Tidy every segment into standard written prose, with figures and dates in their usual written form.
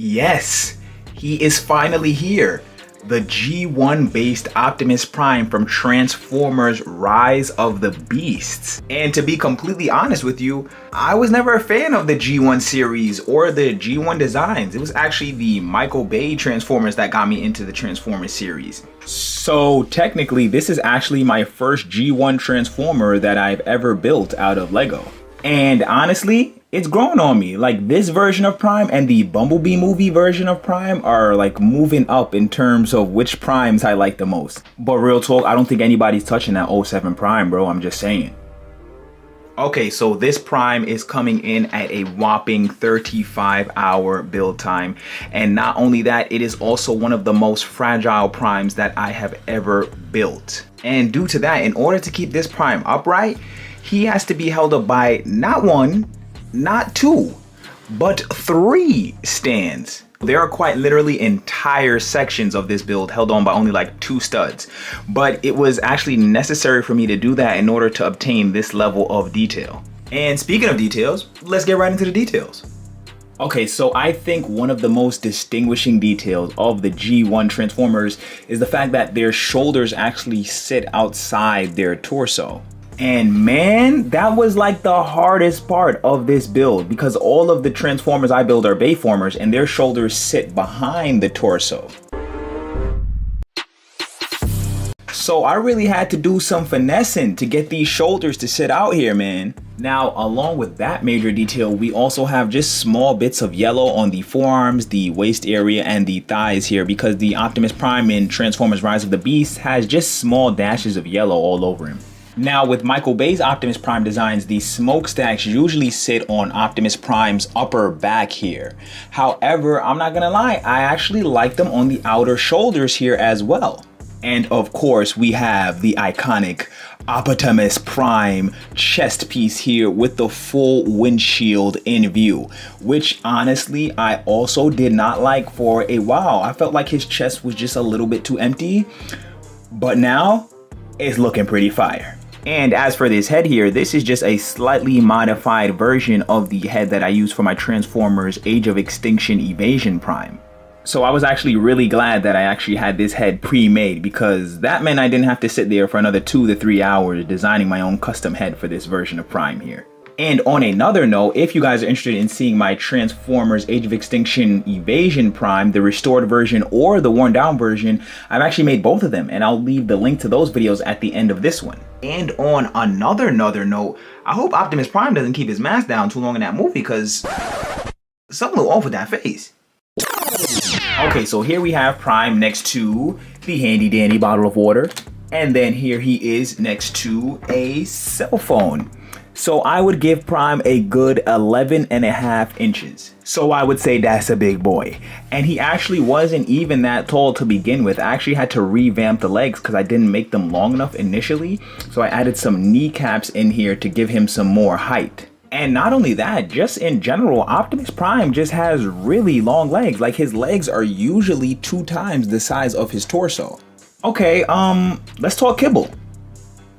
Yes, he is finally here. The G1 based Optimus Prime from Transformers Rise of the Beasts. And to be completely honest with you, I was never a fan of the G1 series or the G1 designs. It was actually the Michael Bay Transformers that got me into the Transformers series. So technically, this is actually my first G1 Transformer that I've ever built out of Lego. And honestly, it's grown on me. Like, this version of Prime and the Bumblebee movie version of Prime are like moving up in terms of which Primes I like the most. But real talk, I don't think anybody's touching that 07 Prime, bro. I'm just saying. Okay, so this Prime is coming in at a whopping 35-hour build time. And not only that, it is also one of the most fragile Primes that I have ever built. And due to that, in order to keep this Prime upright, he has to be held up by not one, not two, but 3 stands. There are quite literally entire sections of this build held on by only like 2 studs. But it was actually necessary for me to do that in order to obtain this level of detail. And speaking of details, let's get right into the details. Okay, so I think one of the most distinguishing details of the G1 Transformers is the fact that their shoulders actually sit outside their torso. And man, that was like the hardest part of this build, because all of the Transformers I build are Bayformers and their shoulders sit behind the torso. So I really had to do some finessing to get these shoulders to sit out here, man. Now, along with that major detail, we also have just small bits of yellow on the forearms, the waist area, and the thighs here, because the Optimus Prime in Transformers Rise of the Beast has just small dashes of yellow all over him. Now, with Michael Bay's Optimus Prime designs, the smokestacks usually sit on Optimus Prime's upper back here. However, I'm not gonna lie, I actually like them on the outer shoulders here as well. And of course, we have the iconic Optimus Prime chest piece here with the full windshield in view, which honestly, I also did not like for a while. I felt like his chest was just a little bit too empty, but now it's looking pretty fire. And as for this head here, this is just a slightly modified version of the head that I use for my Transformers Age of Extinction Evasion Prime. So I was actually really glad that I actually had this head pre-made, because that meant I didn't have to sit there for another 2 to 3 hours designing my own custom head for this version of Prime here. And on another note, if you guys are interested in seeing my Transformers Age of Extinction Evasion Prime, the restored version or the worn down version, I've actually made both of them, and I'll leave the link to those videos at the end of this one. And on another note, I hope Optimus Prime doesn't keep his mask down too long in that movie, because something a little off with that face. Okay, so here we have Prime next to the handy dandy bottle of water, and then here he is next to a cell phone. So I would give Prime a good 11.5 inches. So I would say that's a big boy. And he actually wasn't even that tall to begin with. I actually had to revamp the legs because I didn't make them long enough initially. So I added some kneecaps in here to give him some more height. And not only that, just in general, Optimus Prime just has really long legs. Like, his legs are usually 2 times the size of his torso. Okay, let's talk kibble.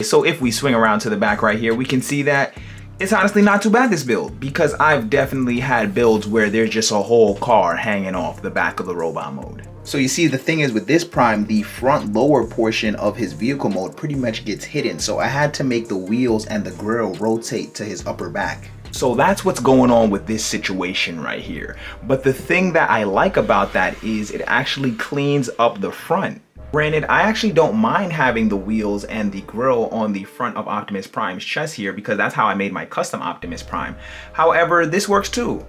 So if we swing around to the back right here, we can see that it's honestly not too bad, this build, because I've definitely had builds where there's just a whole car hanging off the back of the robot mode. So you see, the thing is with this Prime, the front lower portion of his vehicle mode pretty much gets hidden. So I had to make the wheels and the grille rotate to his upper back. So that's what's going on with this situation right here. But the thing that I like about that is it actually cleans up the front. Granted, I actually don't mind having the wheels and the grille on the front of Optimus Prime's chest here, because that's how I made my custom Optimus Prime. However, this works too.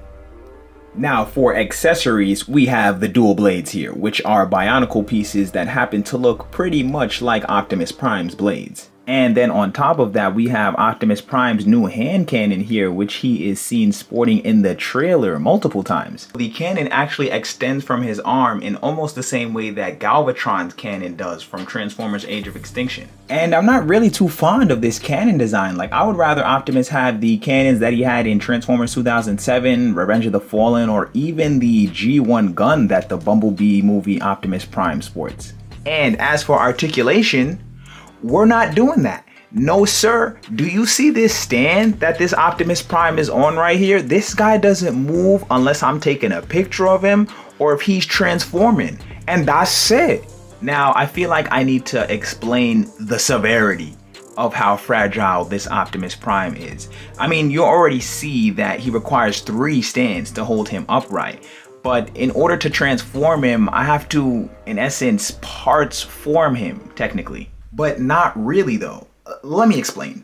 Now for accessories, we have the dual blades here, which are bionicle pieces that happen to look pretty much like Optimus Prime's blades. And then on top of that, we have Optimus Prime's new hand cannon here, which he is seen sporting in the trailer multiple times. The cannon actually extends from his arm in almost the same way that Galvatron's cannon does from Transformers Age of Extinction. And I'm not really too fond of this cannon design. Like, I would rather Optimus have the cannons that he had in Transformers 2007, Revenge of the Fallen, or even the G1 gun that the Bumblebee movie Optimus Prime sports. And as for articulation, we're not doing that. No sir, do you see this stand that this Optimus Prime is on right here? This guy doesn't move unless I'm taking a picture of him or if he's transforming, and that's it. Now, I feel like I need to explain the severity of how fragile this Optimus Prime is. I mean, you already see that he requires 3 stands to hold him upright. But in order to transform him, I have to, in essence, parts form him, technically. But not really though. Let me explain.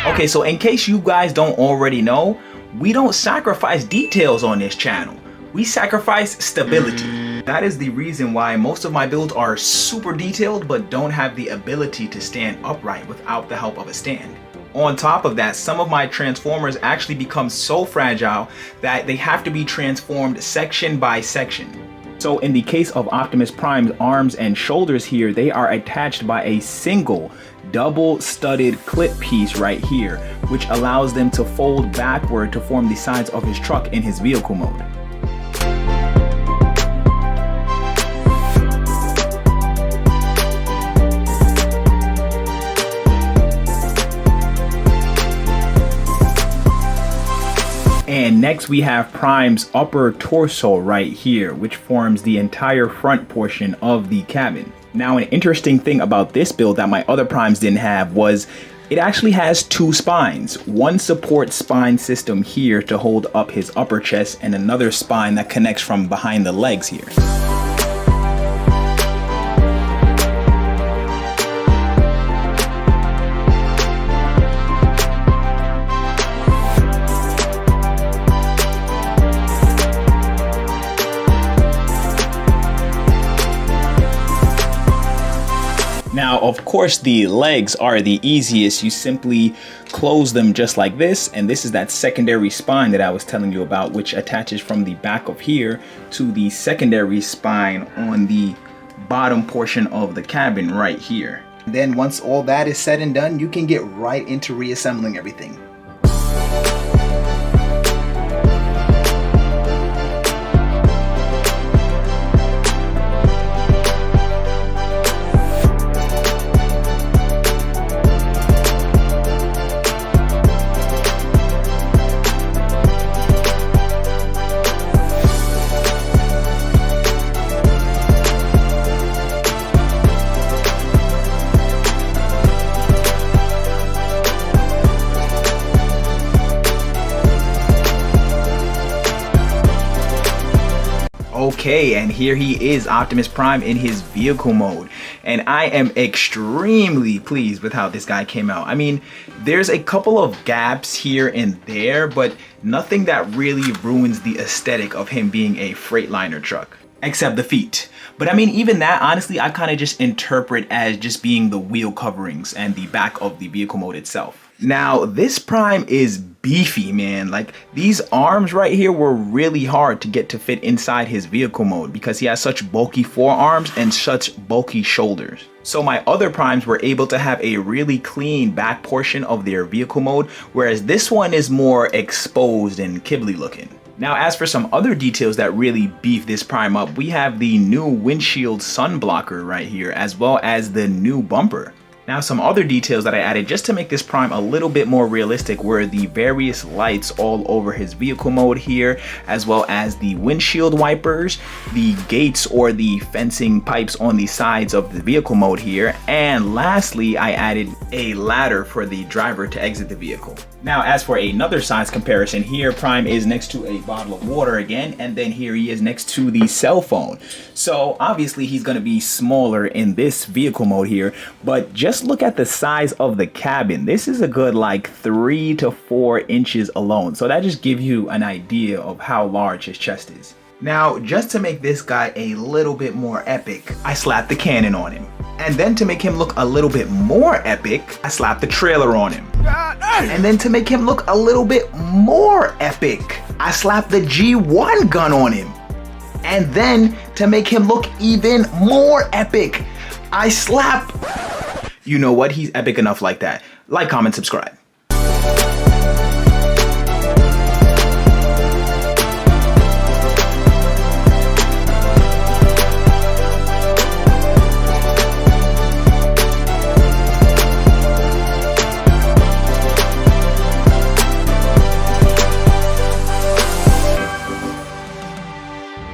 Okay, so in case you guys don't already know, we don't sacrifice details on this channel. We sacrifice stability. That is the reason why most of my builds are super detailed but don't have the ability to stand upright without the help of a stand. On top of that, some of my transformers actually become so fragile that they have to be transformed section by section. So in the case of Optimus Prime's arms and shoulders here, they are attached by a single double studded clip piece right here, which allows them to fold backward to form the sides of his truck in his vehicle mode. And next we have Prime's upper torso right here, which forms the entire front portion of the cabin. Now, an interesting thing about this build that my other Primes didn't have was it actually has 2 spines. One support spine system here to hold up his upper chest and another spine that connects from behind the legs here. Now, of course, the legs are the easiest. You simply close them just like this, and this is that secondary spine that I was telling you about, which attaches from the back of here to the secondary spine on the bottom portion of the cabin right here. Then once all that is said and done, you can get right into reassembling everything. Okay, and here he is, Optimus Prime in his vehicle mode, and I am extremely pleased with how this guy came out. I mean, there's a couple of gaps here and there, but nothing that really ruins the aesthetic of him being a Freightliner truck, except the feet. But I mean, even that, honestly, I kind of just interpret as just being the wheel coverings and the back of the vehicle mode itself. Now, this Prime is beefy, man. Like, these arms right here were really hard to get to fit inside his vehicle mode because he has such bulky forearms and such bulky shoulders. So my other Primes were able to have a really clean back portion of their vehicle mode, whereas this one is more exposed and kibbly looking. Now, as for some other details that really beef this Prime up, we have the new windshield sun blocker right here, as well as the new bumper. Now, some other details that I added just to make this Prime a little bit more realistic were the various lights all over his vehicle mode here, as well as the windshield wipers, the gates or the fencing pipes on the sides of the vehicle mode here, and lastly, I added a ladder for the driver to exit the vehicle. Now, as for another size comparison, here Prime is next to a bottle of water again, and then here he is next to the cell phone. So obviously he's going to be smaller in this vehicle mode here, but just look at the size of the cabin. This is a good like 3 to 4 inches alone. So that just gives you an idea of how large his chest is. Now, just to make this guy a little bit more epic, I slapped the cannon on him. And then to make him look a little bit more epic, I slapped the trailer on him. And then to make him look a little bit more epic, I slapped the G1 gun on him. And then to make him look even more epic, I slap... You know what? He's epic enough like that. Like, comment, subscribe.